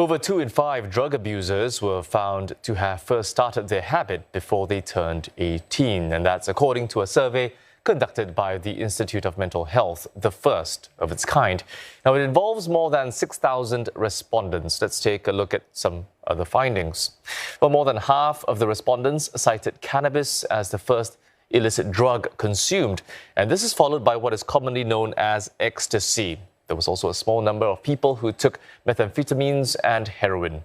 Over 2 in 5 drug abusers were found to have first started their habit before they turned 18, and that's according to a survey conducted by the Institute of Mental Health, the first of its kind. Now, it involves more than 6,000 respondents. Let's take a look at some other findings. Well, more than half of the respondents cited cannabis as the first illicit drug consumed, and this is followed by what is commonly known as ecstasy. There was also a small number of people who took methamphetamines and heroin.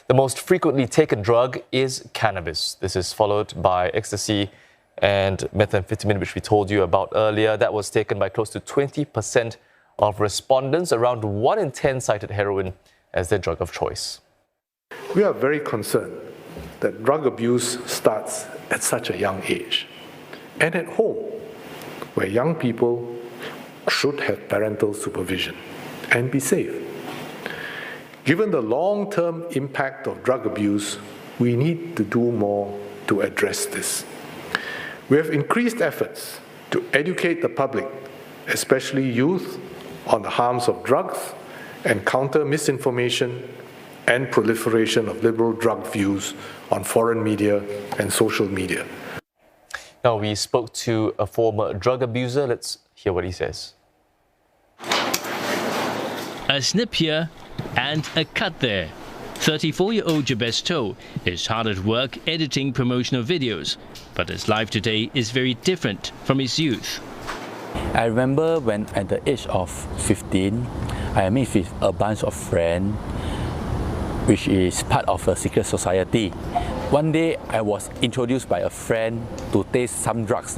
The most frequently taken drug is cannabis. This is followed by ecstasy and methamphetamine, which we told you about earlier. That was taken by close to 20% of respondents. Around 1 in 10 cited heroin as their drug of choice. We are very concerned that drug abuse starts at such a young age and at home, where young people should have parental supervision and be safe. Given the long-term impact of drug abuse, we need to do more to address this. We have increased efforts to educate the public, especially youth, on the harms of drugs and counter misinformation and proliferation of liberal drug views on foreign media and social media. Now, we spoke to a former drug abuser. Let's hear what he says. A snip here and a cut there. 34-year-old Jabez Toh is hard at work editing promotional videos, but his life today is very different from his youth. I remember when at the age of 15, I met with a bunch of friends, which is part of a secret society. One day, I was introduced by a friend to taste some drugs.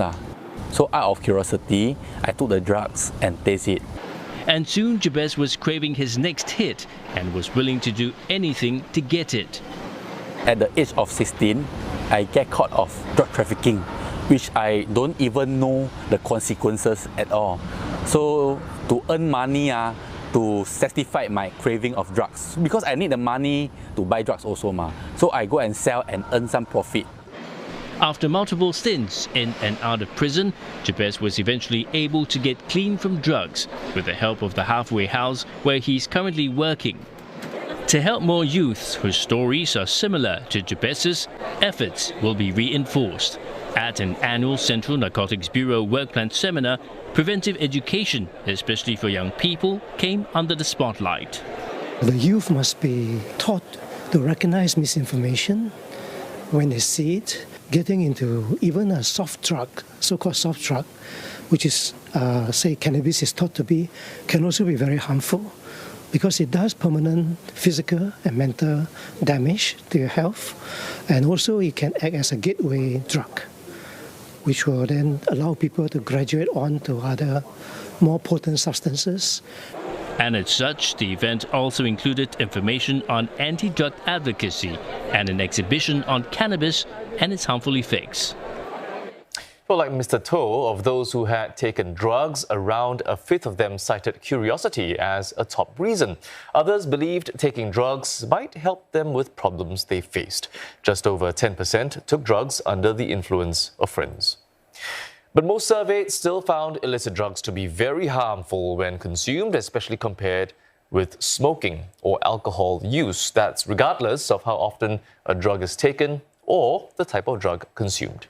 So out of curiosity, I took the drugs and tasted it. And soon Jabez was craving his next hit and was willing to do anything to get it. At the age of 16, I get caught of drug trafficking, which I don't even know the consequences at all. So to earn money to satisfy my craving of drugs, because I need the money to buy drugs also. So I go and sell and earn some profit. After multiple stints in and out of prison, Jabez was eventually able to get clean from drugs with the help of the halfway house where he's currently working. To help more youths whose stories are similar to Jabez's, efforts will be reinforced. At an annual Central Narcotics Bureau work plan seminar, preventive education, especially for young people, came under the spotlight. The youth must be taught to recognize misinformation when they see it. Getting into even a soft drug, so-called soft drug, which is, say, cannabis is thought to be, can also be very harmful because it does permanent physical and mental damage to your health, and also it can act as a gateway drug, which will then allow people to graduate on to other more potent substances. And as such, the event also included information on anti-drug advocacy and an exhibition on cannabis and its harmful effects. Well, like Mr. Toh, of those who had taken drugs, around a fifth of them cited curiosity as a top reason. Others believed taking drugs might help them with problems they faced. Just over 10% took drugs under the influence of friends. But most surveyed still found illicit drugs to be very harmful when consumed, especially compared with smoking or alcohol use. That's regardless of how often a drug is taken or the type of drug consumed.